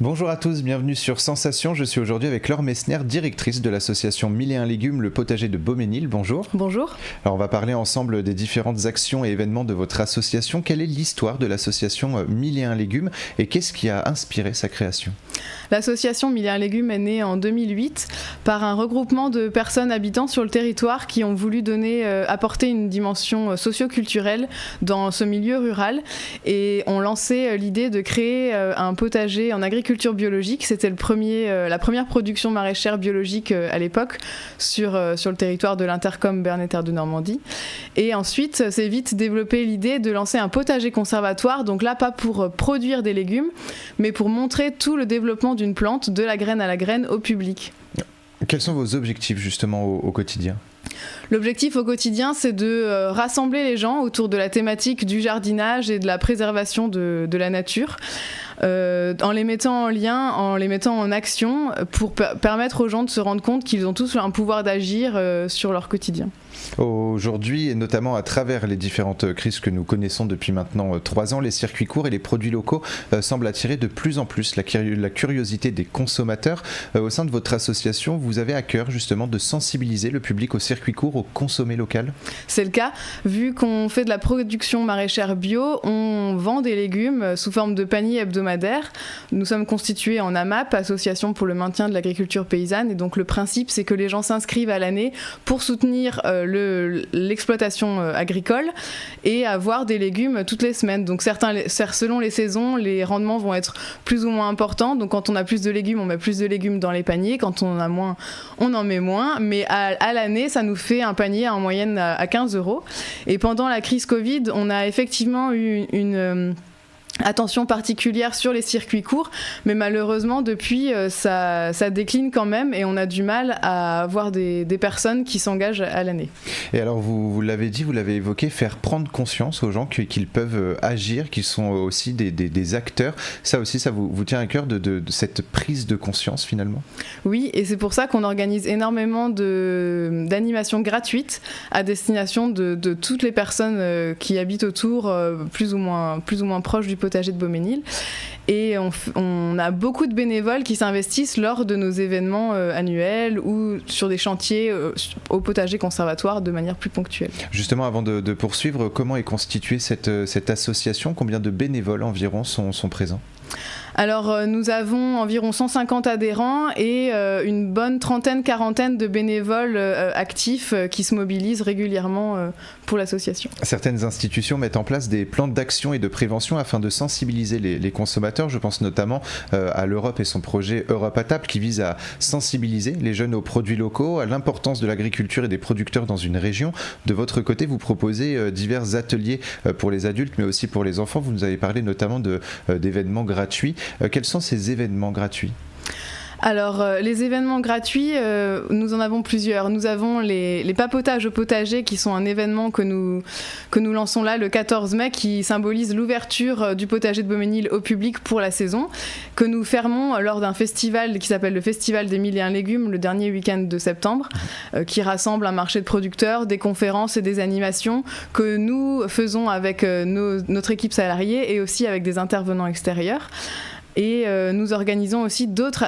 Bonjour à tous, bienvenue sur Sensation. Je suis aujourd'hui avec Laure Messner, directrice de l'association 1001 légumes, le potager de Beaumesnil. Bonjour. Bonjour. Alors on va parler ensemble des différentes actions et événements de votre association. Quelle est l'histoire de l'association 1001 légumes et qu'est-ce qui a inspiré sa création ? L'association 1001 légumes est née en 2008 par un regroupement de personnes habitant sur le territoire qui ont voulu apporter une dimension socio-culturelle dans ce milieu rural et ont lancé l'idée de créer un potager en agriculture biologique. C'était la première production maraîchère biologique à l'époque sur le territoire de l'Intercom Béarn et Terre de Normandie. Et ensuite, s'est vite développée l'idée de lancer un potager conservatoire, donc là pas pour produire des légumes, mais pour montrer tout le développement d'une plante, de la graine à la graine, au public. Quels sont vos objectifs justement au quotidien ? L'objectif au quotidien, c'est de rassembler les gens autour de la thématique du jardinage et de la préservation de la nature, en les mettant en lien, en les mettant en action, pour permettre aux gens de se rendre compte qu'ils ont tous un pouvoir d'agir sur leur quotidien. Aujourd'hui, et notamment à travers les différentes crises que nous connaissons depuis maintenant 3 ans, les circuits courts et les produits locaux semblent attirer de plus en plus la curiosité des consommateurs. Au sein de votre association, vous avez à cœur justement de sensibiliser le public au circuit court, au consommé local ? C'est le cas. Vu qu'on fait de la production maraîchère bio, on vend des légumes sous forme de paniers hebdomadaires. Nous sommes constitués en AMAP, Association pour le maintien de l'agriculture paysanne, et donc le principe, c'est que les gens s'inscrivent à l'année pour soutenir l'exploitation agricole et avoir des légumes toutes les semaines. Donc selon les saisons, les rendements vont être plus ou moins importants. Donc quand on a plus de légumes, on met plus de légumes dans les paniers. Quand on en a moins, on en met moins. Mais à l'année, ça nous fait un panier en moyenne à 15 €. Et pendant la crise Covid, on a effectivement eu une attention particulière sur les circuits courts, mais malheureusement depuis ça décline quand même et on a du mal à avoir des personnes qui s'engagent à l'année. Et alors vous l'avez dit, vous l'avez évoqué, faire prendre conscience aux gens qu'ils peuvent agir, qu'ils sont aussi des acteurs, ça aussi ça vous tient à cœur de cette prise de conscience finalement ? Oui, et c'est pour ça qu'on organise énormément d'animations gratuites à destination de toutes les personnes qui habitent autour, plus ou moins proches du potager de Beaumesnil. Et on a beaucoup de bénévoles qui s'investissent lors de nos événements annuels ou sur des chantiers au potager conservatoire de manière plus ponctuelle. Justement, avant de poursuivre, comment est constituée cette association ? Combien de bénévoles environ sont présents ? Alors nous avons environ 150 adhérents et une bonne quarantaine de bénévoles actifs qui se mobilisent régulièrement pour l'association. Certaines institutions mettent en place des plans d'action et de prévention afin de sensibiliser les consommateurs. Je pense notamment à l'Europe et son projet Europe à table qui vise à sensibiliser les jeunes aux produits locaux, à l'importance de l'agriculture et des producteurs dans une région. De votre côté, vous proposez divers ateliers pour les adultes mais aussi pour les enfants. Vous nous avez parlé notamment d'événements gratuits. Quels sont ces événements gratuits ? Alors, les événements gratuits, nous en avons plusieurs. Nous avons les papotages au potager qui sont un événement que nous lançons là le 14 mai qui symbolise l'ouverture du potager de Beaumesnil au public pour la saison, que nous fermons lors d'un festival qui s'appelle le Festival des 1001 légumes le dernier week-end de septembre, qui rassemble un marché de producteurs, des conférences et des animations que nous faisons avec notre équipe salariée et aussi avec des intervenants extérieurs. Et nous organisons aussi d'autres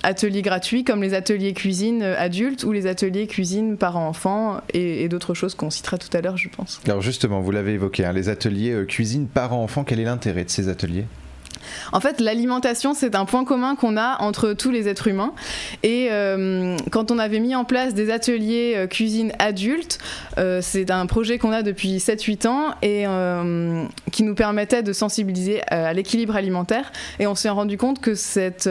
ateliers gratuits comme les ateliers cuisine adultes ou les ateliers cuisine parents-enfants et d'autres choses qu'on citera tout à l'heure, je pense. Alors justement, vous l'avez évoqué, les ateliers cuisine parents-enfants, quel est l'intérêt de ces ateliers ? En fait, l'alimentation, c'est un point commun qu'on a entre tous les êtres humains. Et quand on avait mis en place des ateliers cuisine adultes, c'est un projet qu'on a depuis 7-8 ans et qui nous permettait de sensibiliser à l'équilibre alimentaire. Et on s'est rendu compte que cette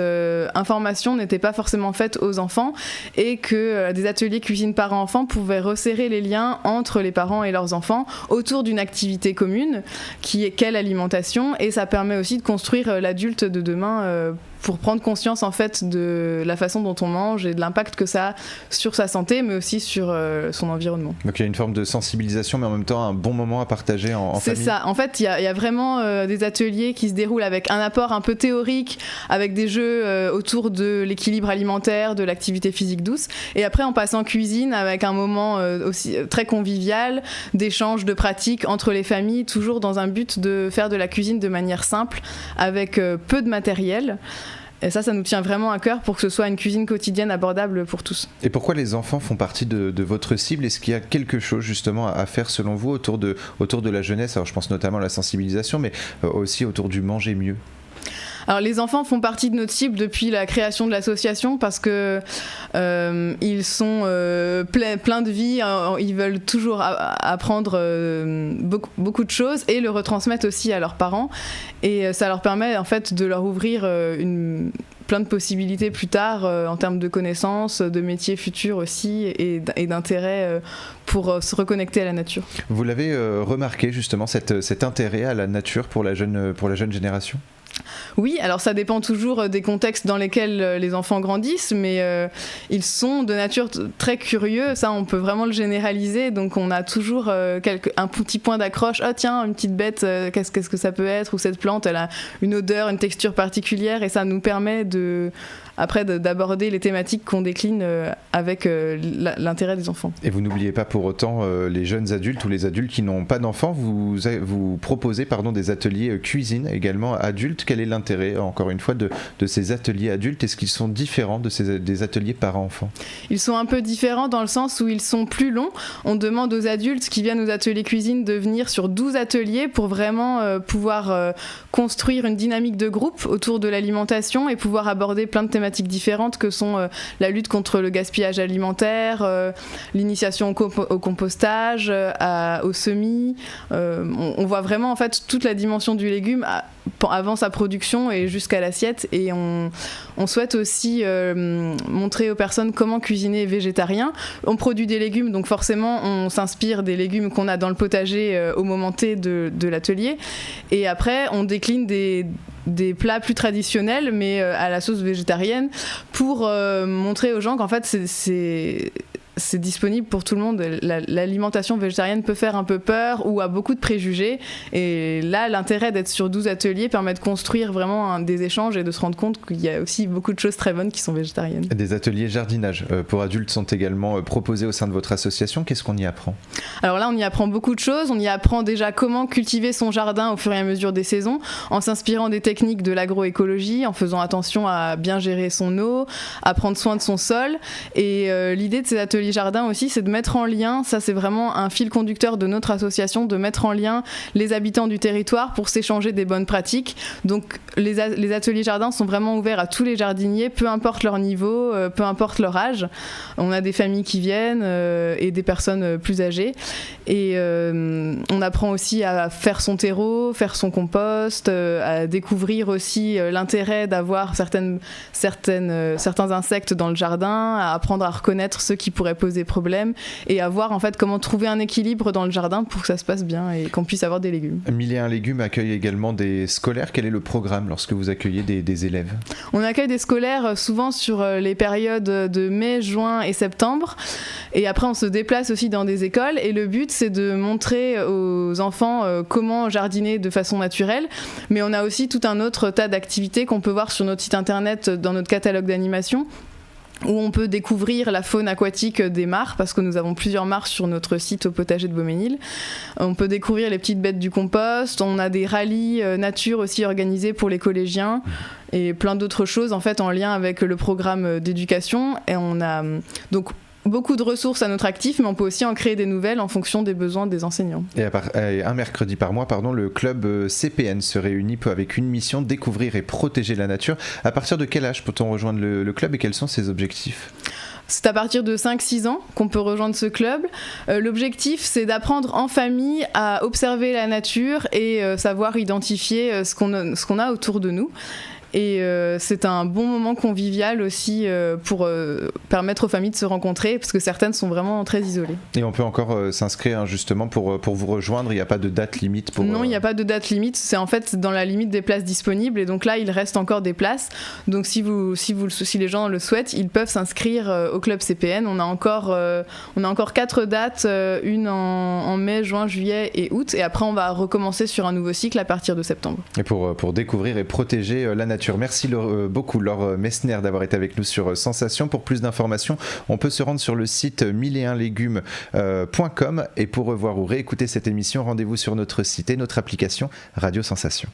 information n'était pas forcément faite aux enfants et que des ateliers cuisine parents-enfants pouvaient resserrer les liens entre les parents et leurs enfants autour d'une activité commune qui est quelle alimentation. Et ça permet aussi de construire l'adulte de demain pour prendre conscience en fait de la façon dont on mange et de l'impact que ça a sur sa santé, mais aussi sur son environnement. Donc il y a une forme de sensibilisation, mais en même temps un bon moment à partager en famille. C'est ça. En fait, il y a vraiment des ateliers qui se déroulent avec un apport un peu théorique, avec des jeux autour de l'équilibre alimentaire, de l'activité physique douce, et après on passe en cuisine avec un moment aussi très convivial, d'échange de pratiques entre les familles, toujours dans un but de faire de la cuisine de manière simple, avec peu de matériel. Et ça nous tient vraiment à cœur pour que ce soit une cuisine quotidienne abordable pour tous. Et pourquoi les enfants font partie de votre cible ? Est-ce qu'il y a quelque chose justement à faire selon vous autour de la jeunesse ? Alors je pense notamment à la sensibilisation, mais aussi autour du manger mieux. Alors les enfants font partie de notre cible depuis la création de l'association parce que ils sont pleins de vie, ils veulent toujours apprendre beaucoup de choses et le retransmettre aussi à leurs parents, et ça leur permet en fait de leur ouvrir plein de possibilités plus tard en termes de connaissances, de métiers futurs aussi et d'intérêt pour se reconnecter à la nature. Vous l'avez remarqué justement cet intérêt à la nature pour la jeune génération ? Oui, alors ça dépend toujours des contextes dans lesquels les enfants grandissent, mais ils sont de nature très curieux, ça on peut vraiment le généraliser, donc on a toujours un petit point d'accroche, ah tiens, une petite bête, qu'est-ce que ça peut être, ou cette plante, elle a une odeur, une texture particulière, et ça nous permet d'aborder les thématiques qu'on décline avec l'intérêt des enfants. Et vous n'oubliez pas pour autant les jeunes adultes ou les adultes qui n'ont pas d'enfants, vous proposez des ateliers cuisine également adultes. Quel est l'intérêt, encore une fois, de ces ateliers adultes ? Est-ce qu'ils sont différents des ateliers parents-enfants ? Ils sont un peu différents dans le sens où ils sont plus longs. On demande aux adultes qui viennent aux ateliers cuisine de venir sur 12 ateliers pour vraiment pouvoir construire une dynamique de groupe autour de l'alimentation et pouvoir aborder plein de thématiques différentes que sont la lutte contre le gaspillage alimentaire, l'initiation au compostage, au semis. On voit vraiment en fait toute la dimension du légume avant sa production et jusqu'à l'assiette, et on souhaite aussi montrer aux personnes comment cuisiner végétarien. On produit des légumes, donc forcément on s'inspire des légumes qu'on a dans le potager au moment T de l'atelier, et après on décline des plats plus traditionnels mais à la sauce végétarienne pour montrer aux gens qu'en fait c'est disponible pour tout le monde. L'alimentation végétarienne peut faire un peu peur ou a beaucoup de préjugés, et là l'intérêt d'être sur 12 ateliers permet de construire vraiment des échanges et de se rendre compte qu'il y a aussi beaucoup de choses très bonnes qui sont végétariennes. Des ateliers jardinage pour adultes sont également proposés au sein de votre association. Qu'est-ce qu'on y apprend ? Alors là on y apprend beaucoup de choses. On y apprend déjà comment cultiver son jardin au fur et à mesure des saisons, en s'inspirant des techniques de l'agroécologie, en faisant attention à bien gérer son eau, à prendre soin de son sol, et l'idée de ces ateliers jardin aussi, c'est de mettre en lien, ça c'est vraiment un fil conducteur de notre association, de mettre en lien les habitants du territoire pour s'échanger des bonnes pratiques. Donc les ateliers jardin sont vraiment ouverts à tous les jardiniers, peu importe leur niveau, peu importe leur âge. On a des familles qui viennent et des personnes plus âgées, et on apprend aussi à faire son terreau, faire son compost, à découvrir aussi l'intérêt d'avoir certains insectes dans le jardin, à apprendre à reconnaître ceux qui pourraient poser problèmes, et à voir en fait comment trouver un équilibre dans le jardin pour que ça se passe bien et qu'on puisse avoir des légumes. 1001 légumes accueille également des scolaires. Quel est le programme lorsque vous accueillez des élèves ? On accueille des scolaires souvent sur les périodes de mai, juin et septembre, et après on se déplace aussi dans des écoles, et le but c'est de montrer aux enfants comment jardiner de façon naturelle, mais on a aussi tout un autre tas d'activités qu'on peut voir sur notre site internet dans notre catalogue d'animation, où on peut découvrir la faune aquatique des mares, parce que nous avons plusieurs mares sur notre site au potager de Beaumesnil. On peut découvrir les petites bêtes du compost, on a des rallyes nature aussi organisés pour les collégiens, et plein d'autres choses en fait en lien avec le programme d'éducation. Et on a donc beaucoup de ressources à notre actif, mais on peut aussi en créer des nouvelles en fonction des besoins des enseignants. Et un mercredi par mois, le club CPN se réunit avec une mission: découvrir et protéger la nature. À partir de quel âge peut-on rejoindre le club et quels sont ses objectifs ? C'est à partir de 5-6 ans qu'on peut rejoindre ce club. L'objectif, c'est d'apprendre en famille à observer la nature et savoir identifier ce qu'on a autour de nous. Et c'est un bon moment convivial aussi pour permettre aux familles de se rencontrer, parce que certaines sont vraiment très isolées. Et on peut encore s'inscrire justement pour vous rejoindre, il n'y a pas de date limite pour... Non, il n'y a pas de date limite, c'est en fait dans la limite des places disponibles, et donc là il reste encore des places. Donc si les gens le souhaitent, ils peuvent s'inscrire au club CPN. On a encore 4 dates, une en mai, juin, juillet et août, et après on va recommencer sur un nouveau cycle à partir de septembre. Et pour découvrir et protéger la nature. Merci beaucoup Laure Messner d'avoir été avec nous sur Sensation. Pour plus d'informations, on peut se rendre sur le site 1001legumes.com, et pour revoir ou réécouter cette émission, rendez-vous sur notre site et notre application Radio Sensation.